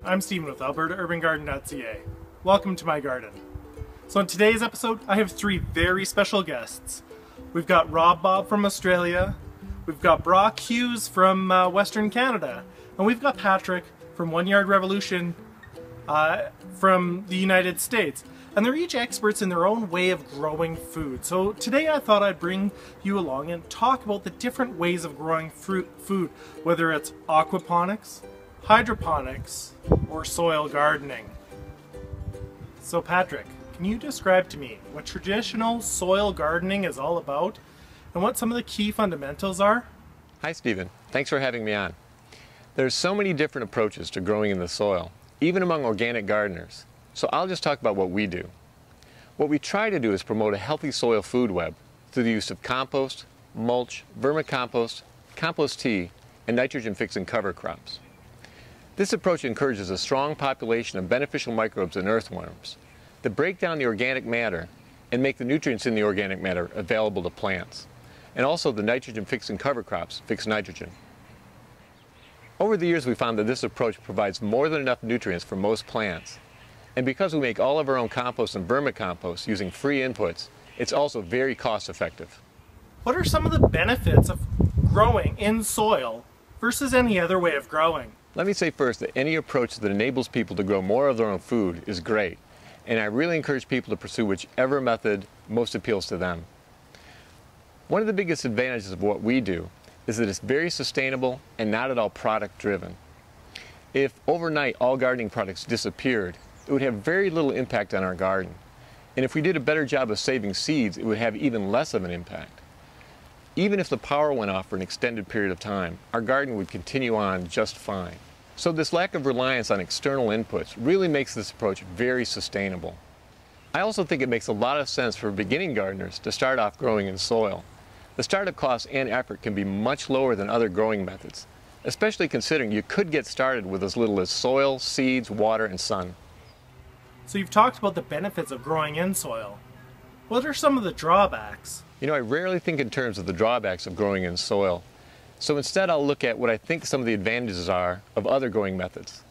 I'm Stephen with AlbertaUrbanGarden.ca. Welcome to my garden. So in today's episode, I have three very special guests. We've got Rob Bob from Australia, we've got Brock Hughes from Western Canada, and we've got Patrick from One Yard Revolution from the United States. And they're each experts in their own way of growing food. So today I thought I'd bring you along and talk about the different ways of growing food, whether it's aquaponics, hydroponics, or soil gardening. So Patrick, can you describe to me what traditional soil gardening is all about and what some of the key fundamentals are? Hi Stephen, thanks for having me on. There's so many different approaches to growing in the soil, even among organic gardeners. So I'll just talk about what we do. What we try to do is promote a healthy soil food web through the use of compost, mulch, vermicompost, compost tea, and nitrogen-fixing cover crops. This approach encourages a strong population of beneficial microbes and earthworms that break down the organic matter and make the nutrients in the organic matter available to plants. And also the nitrogen-fixing cover crops fix nitrogen. Over the years we found that this approach provides more than enough nutrients for most plants. And because we make all of our own compost and vermicompost using free inputs, it's also very cost effective. What are some of the benefits of growing in soil versus any other way of growing? Let me say first that any approach that enables people to grow more of their own food is great, and I really encourage people to pursue whichever method most appeals to them. One of the biggest advantages of what we do is that it's very sustainable and not at all product driven. If overnight all gardening products disappeared, it would have very little impact on our garden. And if we did a better job of saving seeds, it would have even less of an impact. Even if the power went off for an extended period of time, our garden would continue on just fine. So this lack of reliance on external inputs really makes this approach very sustainable. I also think it makes a lot of sense for beginning gardeners to start off growing in soil. The startup costs and effort can be much lower than other growing methods, especially considering you could get started with as little as soil, seeds, water, and sun. So you've talked about the benefits of growing in soil. What are some of the drawbacks? You know, I rarely think in terms of the drawbacks of growing in soil. So instead I'll look at what I think some of the advantages are of other growing methods.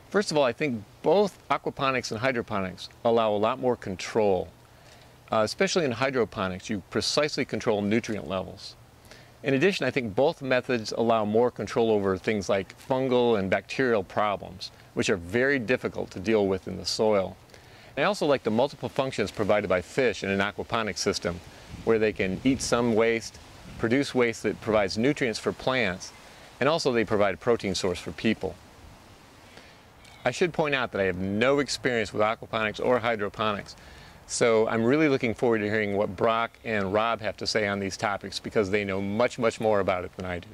First of all, I think both aquaponics and hydroponics allow a lot more control. Especially in hydroponics, you precisely control nutrient levels. In addition, I think both methods allow more control over things like fungal and bacterial problems, which are very difficult to deal with in the soil. I also like the multiple functions provided by fish in an aquaponics system, where they can eat some waste, produce waste that provides nutrients for plants, and also they provide a protein source for people. I should point out that I have no experience with aquaponics or hydroponics, so I'm really looking forward to hearing what Brock and Rob have to say on these topics because they know much, much more about it than I do.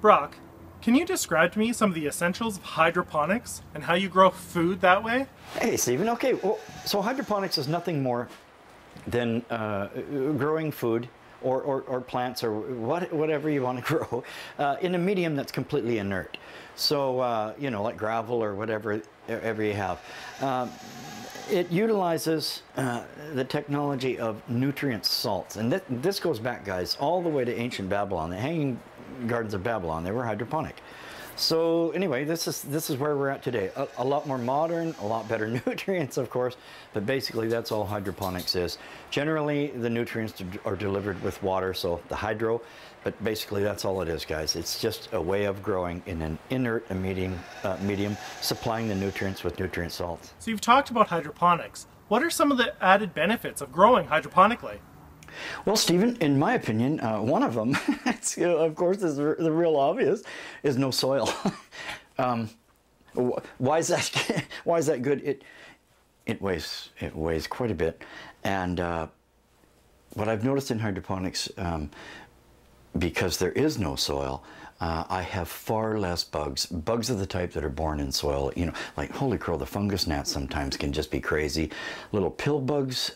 Brock, can you describe to me some of the essentials of hydroponics and how you grow food that way? Hey, Stephen. Okay, well, so hydroponics is nothing more than growing food or plants or whatever you want to grow in a medium that's completely inert. So, you know, like gravel or whatever you have. It utilizes the technology of nutrient salts. And this goes back, guys, all the way to ancient Babylon. The Hanging Gardens of Babylon, they were hydroponic. So anyway, this is where we're at today. A lot more modern, a lot better nutrients, of course, but basically that's all hydroponics is. Generally, the nutrients are delivered with water, so the hydro, but basically that's all it is, guys. It's just a way of growing in an inert medium, supplying the nutrients with nutrient salts. So you've talked about hydroponics. What are some of the added benefits of growing hydroponically? Well, Stephen, in my opinion, one of them, of course, is the real obvious, is no soil. Why is that? Why is that good? It weighs quite a bit, and what I've noticed in hydroponics, because there is no soil, I have far less bugs. Bugs of the type that are born in soil. You know, like holy crow, the fungus gnats sometimes can just be crazy. Little pill bugs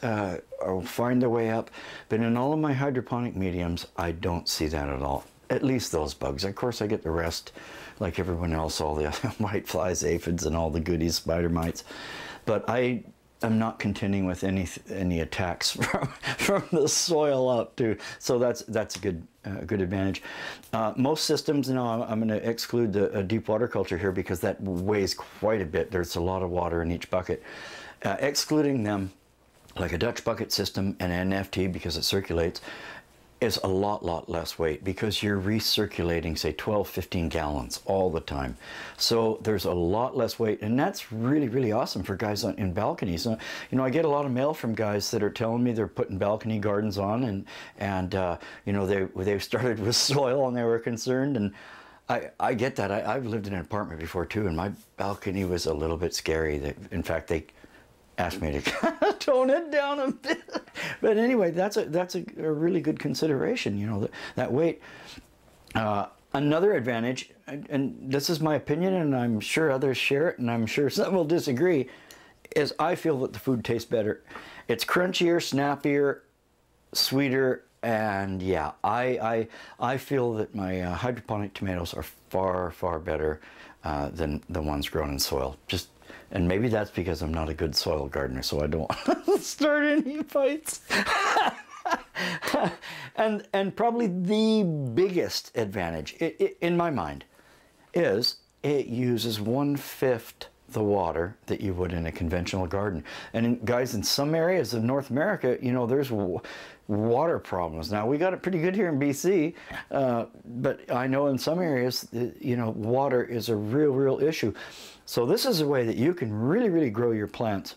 find their way up, but in all of my hydroponic mediums, I don't see that at all. At least those bugs. Of course, I get the rest, like everyone else, all the white flies, aphids, and all the goodies, spider mites. But I I'm not contending with any attacks from the soil up too. So that's a good advantage. Most systems, I'm going to exclude the deep water culture here because that weighs quite a bit. There's a lot of water in each bucket. Excluding them, like a Dutch bucket system and an NFT because it circulates, is a lot less weight because you're recirculating, say, 12, 15 gallons all the time. So there's a lot less weight, and that's really awesome for guys in balconies. I get a lot of mail from guys that are telling me they're putting balcony gardens on, and they started with soil and they were concerned, and I get that. I've lived in an apartment before too, and my balcony was a little bit scary. In fact, they asked me to kind of tone it down a bit. But anyway, that's a really good consideration, that weight. Another advantage, and this is my opinion, and I'm sure others share it, and I'm sure some will disagree, is I feel that the food tastes better. It's crunchier, snappier, sweeter, and yeah, I feel that my hydroponic tomatoes are far better than the ones grown in soil. And maybe that's because I'm not a good soil gardener, so I don't want to start any fights. and probably the biggest advantage, in my mind, is it uses 1/5 the water that you would in a conventional garden. And guys, in some areas of North America, there's water problems. Now, we got it pretty good here in BC, but I know in some areas, water is a real issue. So this is a way that you can really grow your plants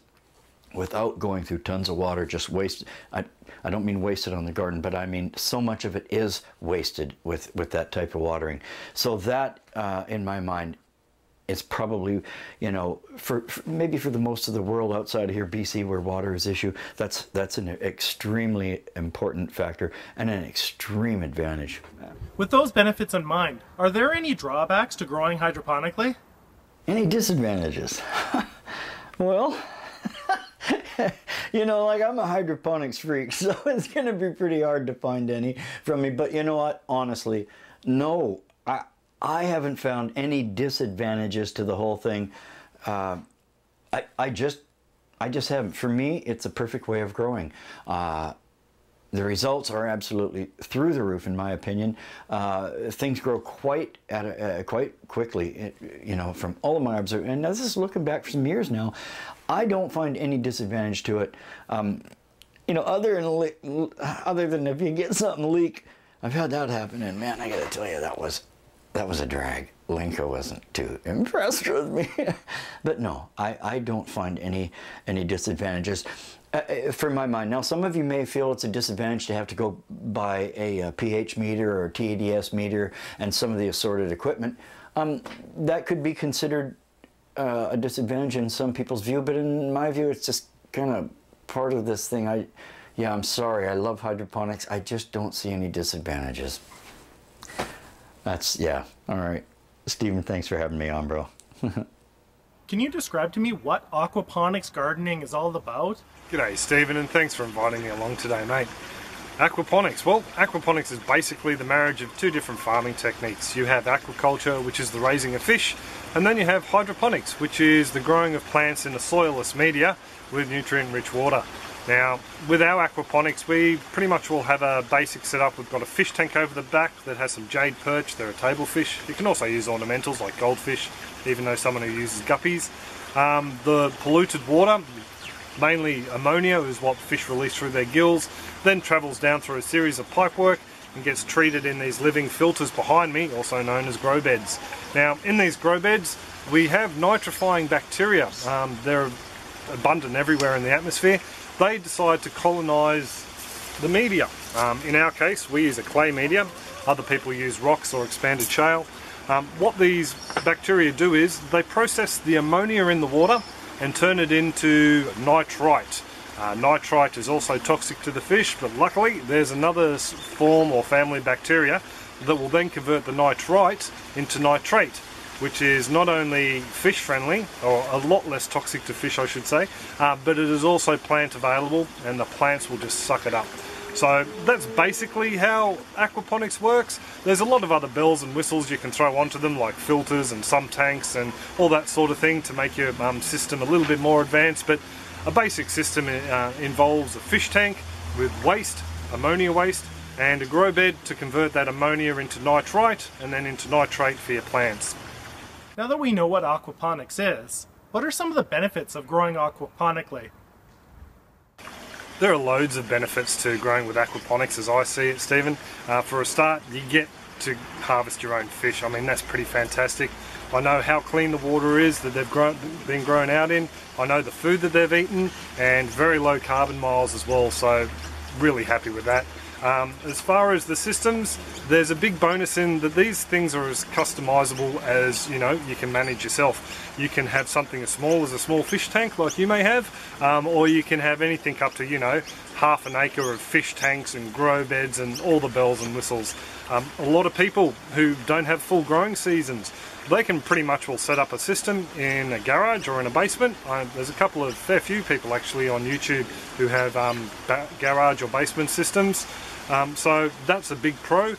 without going through tons of water, just waste. I don't mean wasted on the garden, but I mean so much of it is wasted with that type of watering. So that, in my mind, is probably, for maybe for the most of the world outside of here, BC, where water is issue, that's an extremely important factor and an extreme advantage. With those benefits in mind, are there any drawbacks to growing hydroponically? Any disadvantages? Well, I'm a hydroponics freak, so it's going to be pretty hard to find any from me. But you know what? Honestly, no, I haven't found any disadvantages to the whole thing. I just haven't. For me, it's a perfect way of growing. The results are absolutely through the roof, in my opinion. Things grow quite quickly, from all of my observations. And this is looking back for some years now. I don't find any disadvantage to it. Other than if you get something leak, I've had that happen, and man, I got to tell you, that was a drag. Linka wasn't too impressed with me. But no, I don't find any disadvantages. For my mind. Now, some of you may feel it's a disadvantage to have to go buy a pH meter or TADS meter and some of the assorted equipment. That could be considered a disadvantage in some people's view, but in my view, it's just kind of part of this thing. I'm sorry, I love hydroponics. I just don't see any disadvantages. All right. Stephen, thanks for having me on, bro. Can you describe to me what aquaponics gardening is all about? G'day Stephen, and thanks for inviting me along today, mate. Aquaponics. Well, aquaponics is basically the marriage of two different farming techniques. You have aquaculture, which is the raising of fish, and then you have hydroponics, which is the growing of plants in a soilless media with nutrient-rich water. Now, with our aquaponics, we pretty much will have a basic setup. We've got a fish tank over the back that has some jade perch. They're a table fish. You can also use ornamentals like goldfish, even though someone who uses guppies. The polluted water, mainly ammonia, is what fish release through their gills, then travels down through a series of pipework and gets treated in these living filters behind me, also known as grow beds. Now, in these grow beds, we have nitrifying bacteria. They're abundant everywhere in the atmosphere. They decide to colonize the media. In our case, we use a clay media. Other people use rocks or expanded shale. What these bacteria do is they process the ammonia in the water and turn it into nitrite. Nitrite is also toxic to the fish, but luckily there's another form or family of bacteria that will then convert the nitrite into nitrate, which is not only fish friendly, or a lot less toxic to fish I should say, but it is also plant available and the plants will just suck it up. So that's basically how aquaponics works. There's a lot of other bells and whistles you can throw onto them, like filters and some tanks and all that sort of thing to make your system a little bit more advanced, but A basic system involves a fish tank with waste, ammonia waste, and a grow bed to convert that ammonia into nitrite and then into nitrate for your plants. Now that we know what aquaponics is, what are some of the benefits of growing aquaponically? There are loads of benefits to growing with aquaponics as I see it, Stephen. For a start, you get to harvest your own fish. I mean, that's pretty fantastic. I know how clean the water is that they've been grown out in. I know the food that they've eaten, and very low carbon miles as well, so really happy with that. As far as the systems, there's a big bonus in that these things are as customizable as you can manage yourself. You can have something as small as a small fish tank like you may have, or you can have anything up to half an acre of fish tanks and grow beds and all the bells and whistles. A lot of people who don't have full growing seasons, they can pretty much will set up a system in a garage or in a basement. There's a fair few people actually on YouTube who have garage or basement systems. So that's a big pro.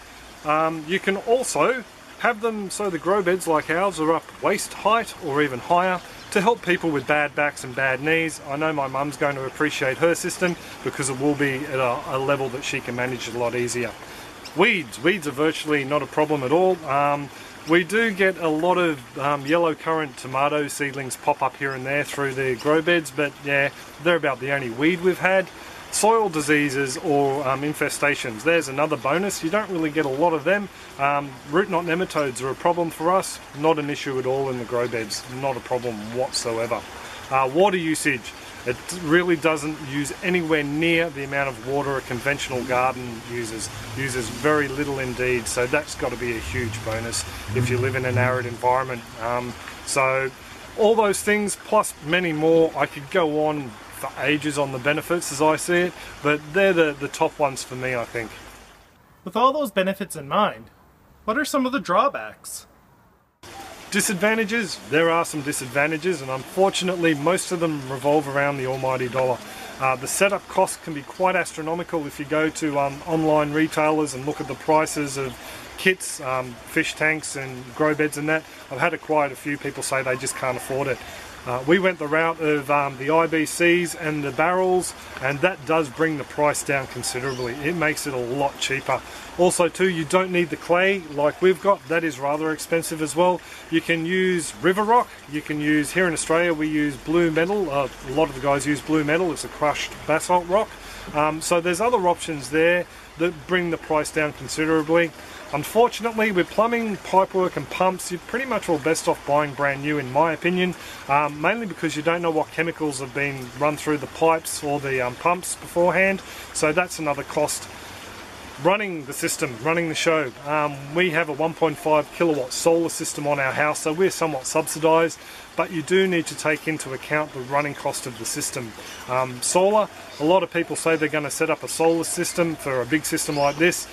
You can also have them so the grow beds like ours are up waist height or even higher to help people with bad backs and bad knees. I know my mum's going to appreciate her system because it will be at a level that she can manage a lot easier. Weeds are virtually not a problem at all. We do get a lot of yellow currant tomato seedlings pop up here and there through the grow beds, but yeah, they're about the only weed we've had. Soil diseases or infestations, there's another bonus. You don't really get a lot of them. Root knot nematodes are a problem for us, not an issue at all in the grow beds, not a problem whatsoever. Water usage, it really doesn't use anywhere near the amount of water a conventional garden uses very little indeed, so that's got to be a huge bonus if you live in an arid environment. So all those things plus many more, I could go on for ages on the benefits as I see it, but they're the top ones for me, I think. With all those benefits in mind, what are some of the drawbacks? Disadvantages, there are some disadvantages, and unfortunately most of them revolve around the almighty dollar. The setup cost can be quite astronomical if you go to online retailers and look at the prices of kits, fish tanks and grow beds and that. I've had quite a few people say they just can't afford it. We went the route of the IBCs and the barrels, and that does bring the price down considerably. It makes it a lot cheaper. Also too, you don't need the clay like we've got. That is rather expensive as well. You can use river rock. You can use, here in Australia we use blue metal. A lot of the guys use blue metal. It's a crushed basalt rock. So there's other options there that bring the price down considerably. Unfortunately, with plumbing, pipework and pumps, you're pretty much all best off buying brand new in my opinion, mainly because you don't know what chemicals have been run through the pipes or the pumps beforehand, so that's another cost. Running the system, running the show. We have a 1.5 kilowatt solar system on our house, so we're somewhat subsidised, but you do need to take into account the running cost of the system. Solar, a lot of people say they're going to set up a solar system for a big system like this.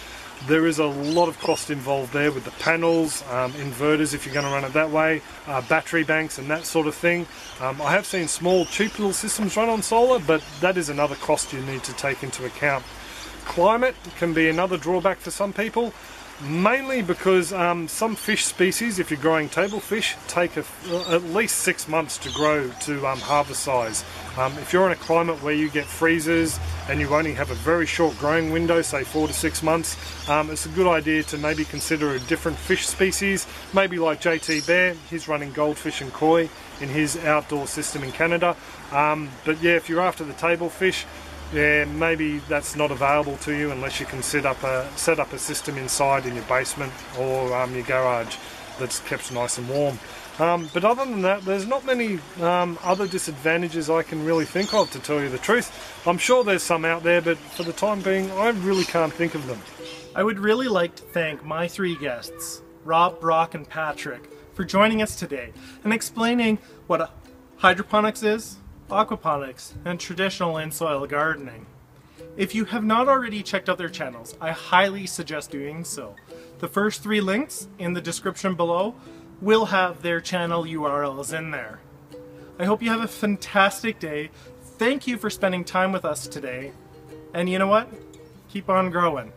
There is a lot of cost involved there with the panels, inverters if you're going to run it that way, battery banks and that sort of thing. I have seen small cheap little systems run on solar, but that is another cost you need to take into account. Climate can be another drawback for some people, mainly because some fish species, if you're growing table fish, take at least 6 months to grow to harvest size. If you're in a climate where you get freezers and you only have a very short growing window, say 4 to 6 months, it's a good idea to maybe consider a different fish species, maybe like JT Bear. He's running goldfish and koi in his outdoor system in Canada. But yeah, if you're after the table fish, yeah, maybe that's not available to you unless you can set up a system inside in your basement or your garage that's kept nice and warm. But other than that, there's not many other disadvantages I can really think of, to tell you the truth. I'm sure there's some out there, but for the time being, I really can't think of them. I would really like to thank my three guests, Rob, Brock, and Patrick, for joining us today and explaining what hydroponics is, aquaponics, and traditional in-soil gardening. If you have not already checked out their channels, I highly suggest doing so. The first 3 links in the description below will have their channel URLs in there. I hope you have a fantastic day. Thank you for spending time with us today. And you know what? Keep on growing.